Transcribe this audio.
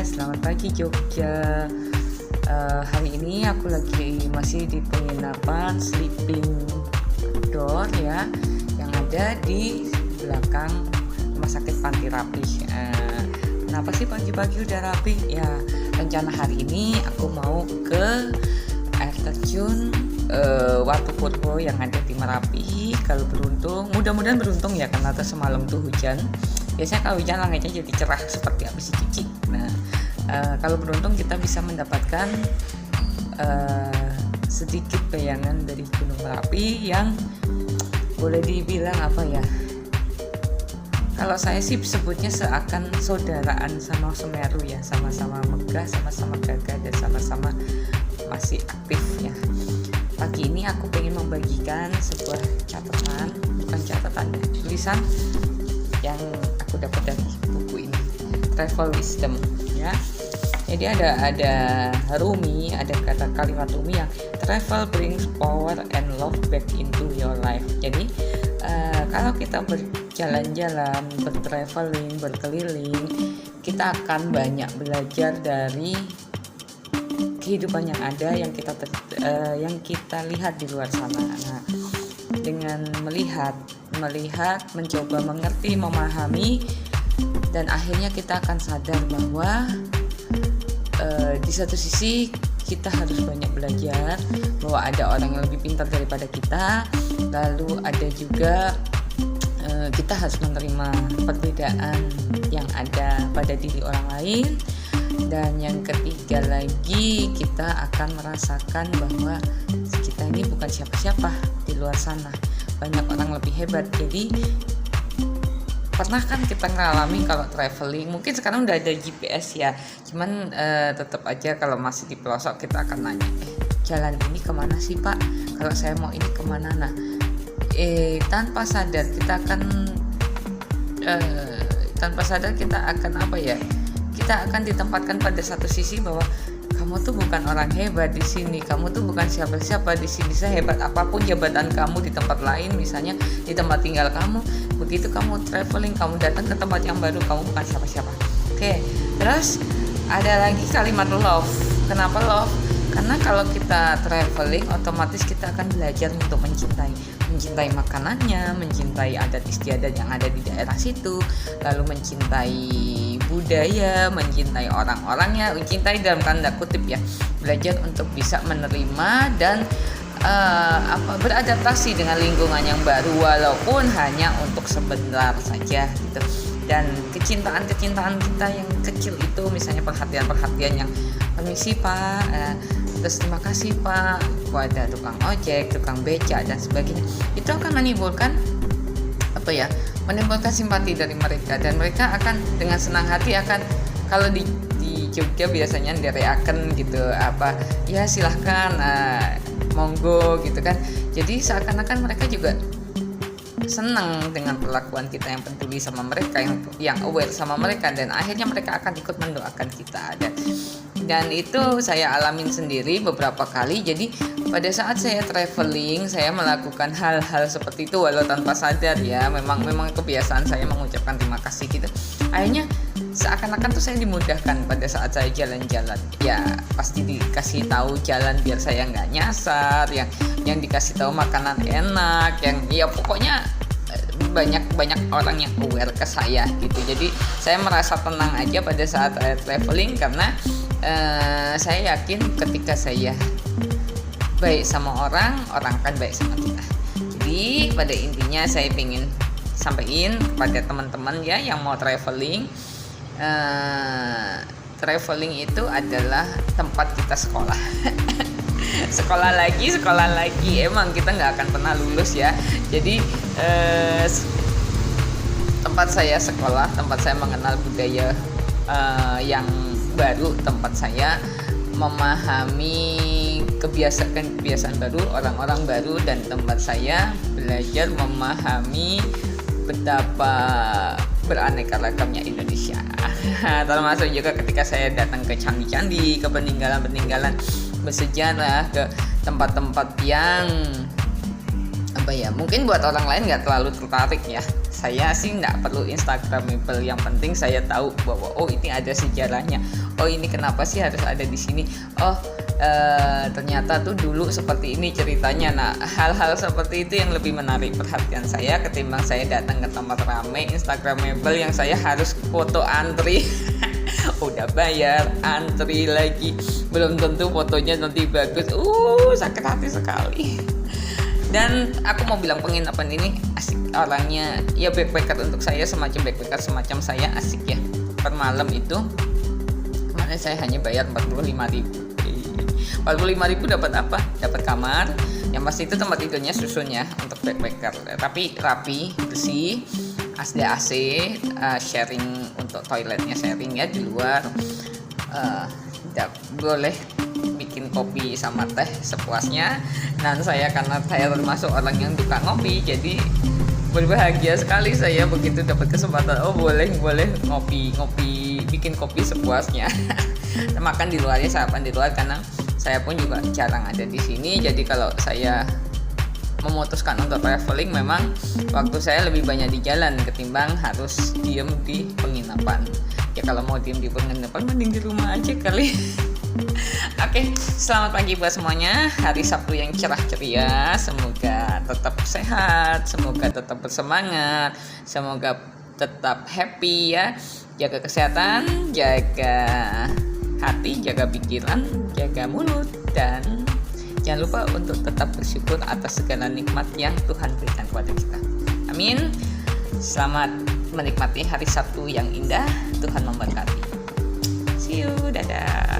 Selamat pagi Jogja. Hari ini aku lagi masih di penginapan Sleeping Door ya, yang ada di belakang Rumah Sakit Panti Rapih. Kenapa sih pagi-pagi udah rapi? Ya, rencana hari ini aku mau ke air terjun Watu Purwo yang ada di Merapi. Kalau beruntung, mudah-mudahan beruntung ya, karena semalam tuh hujan. Biasanya kalau hujan langitnya jadi cerah seperti habis dicuci. Nah, kalau beruntung kita bisa mendapatkan sedikit bayangan dari Gunung Merapi yang boleh dibilang apa ya? Kalau saya sih sebutnya seakan saudaraan sama Semeru ya, sama-sama megah, sama-sama gagah, dan sama-sama masih aktif ya. Pagi ini aku pengen membagikan sebuah catatan, bukan catatan ya, tulisan yang aku dapat dari buku ini, Travel Wisdom ya. Jadi ada Rumi, ada kata kalimat Rumi yang travel brings power and love back into your life. Jadi kalau kita berjalan-jalan, bertraveling, berkeliling, kita akan banyak belajar dari kehidupan yang ada, yang kita lihat di luar sana. Nah, dengan melihat, mencoba mengerti, memahami, dan akhirnya kita akan sadar bahwa di satu sisi kita harus banyak belajar, bahwa ada orang yang lebih pintar daripada kita, lalu ada juga kita harus menerima perbedaan yang ada pada diri orang lain, dan yang ketiga lagi kita akan merasakan bahwa kita ini bukan siapa-siapa di luar sana, banyak orang lebih hebat. Jadi pernah kan kita ngalami kalau traveling, mungkin sekarang udah ada GPS ya, cuman tetap aja kalau masih di pelosok kita akan nanya, jalan ini kemana sih Pak, kalau saya mau ini kemana. Nah, tanpa sadar kita akan apa ya, kita akan ditempatkan pada satu sisi bahwa kamu tuh bukan orang hebat di sini, kamu tuh bukan siapa-siapa di sini. Sehebat apapun jabatan kamu di tempat lain, misalnya di tempat tinggal kamu, begitu kamu traveling, kamu datang ke tempat yang baru, kamu bukan siapa-siapa. Oke, terus ada lagi kalimat love. Kenapa love? Karena kalau kita traveling, otomatis kita akan belajar untuk mencintai makanannya, mencintai adat istiadat yang ada di daerah situ, lalu mencintai budaya, mencintai orang-orangnya, mencintai dalam tanda kutip ya, belajar untuk bisa menerima dan beradaptasi dengan lingkungan yang baru, walaupun hanya untuk sebentar saja gitu. Dan kecintaan kita yang kecil itu, misalnya perhatian yang permisi Pak, terus terima kasih Pak kepada tukang ojek, tukang beca dan sebagainya, itu akan menimbulkan menimbulkan simpati dari mereka, dan mereka akan dengan senang hati akan, kalau di Jogja biasanya direakan gitu, ya silahkan, monggo gitu kan. Jadi seakan-akan mereka juga senang dengan perlakuan kita yang peduli sama mereka, yang aware sama mereka, dan akhirnya mereka akan ikut mendoakan kita. Dan itu saya alamin sendiri beberapa kali. Jadi pada saat saya traveling, saya melakukan hal-hal seperti itu walau tanpa sadar ya, memang kebiasaan saya mengucapkan terima kasih gitu. Akhirnya seakan-akan tuh saya dimudahkan pada saat saya jalan-jalan. Ya pasti dikasih tahu jalan biar saya nggak nyasar, yang dikasih tahu makanan enak, yang ya pokoknya banyak orang yang aware ke saya gitu. Jadi saya merasa tenang aja pada saat traveling, karena saya yakin ketika saya baik sama orang akan baik sama kita. Jadi pada intinya saya ingin sampaikan kepada teman-teman ya yang mau traveling, traveling itu adalah tempat kita sekolah. sekolah lagi, emang kita nggak akan pernah lulus ya. Jadi tempat saya sekolah, tempat saya mengenal budaya yang baru, tempat saya memahami kebiasaan baru, orang-orang baru, dan tempat saya belajar memahami betapa beraneka ragamnya Indonesia. Termasuk juga ketika saya datang ke candi-candi, ke peninggalan-peninggalan bersejarah, ke tempat-tempat yang mungkin buat orang lain nggak terlalu tertarik ya. saya sih nggak perlu Instagramable, yang penting saya tahu bahwa oh ini ada sejarahnya, oh ini kenapa sih harus ada di sini, oh ternyata tuh dulu seperti ini ceritanya. Nah, hal-hal seperti itu yang lebih menarik perhatian saya ketimbang saya datang ke tempat ramai Instagramable yang saya harus foto antri. Udah bayar, antri lagi, belum tentu fotonya nanti bagus. Sakit hati sekali. Dan aku mau bilang penginapan ini asik orangnya, ya backpacker untuk saya, semacam backpacker semacam saya, asik ya. Per malam itu kemarin saya hanya bayar 45.000. 45.000 dapat apa? Dapat kamar, yang pasti itu tempat tidurnya susun ya untuk backpacker, tapi rapi, bersih, AC, sharing untuk toiletnya, sharing ya di luar. Boleh bikin kopi sama teh sepuasnya. Dan saya karena saya termasuk orang yang suka ngopi, jadi berbahagia sekali saya begitu dapat kesempatan. Boleh ngopi bikin kopi sepuasnya. Makan di luar ya, sarapan di luar, karena saya pun juga jarang ada di sini. Jadi kalau saya memutuskan untuk traveling, memang waktu saya lebih banyak di jalan ketimbang harus diem di penginapan. Ya kalau mau diem di penginapan mending di rumah aja kali. Oke, selamat pagi buat semuanya. Hari Sabtu yang cerah ceria. Semoga tetap sehat, semoga tetap bersemangat, semoga tetap happy ya. Jaga kesehatan, jaga hati, jaga pikiran, jaga mulut, dan jangan lupa untuk tetap bersyukur atas segala nikmat yang Tuhan berikan kepada kita. Amin. Selamat menikmati hari Sabtu yang indah. Tuhan memberkati. See you, dadah.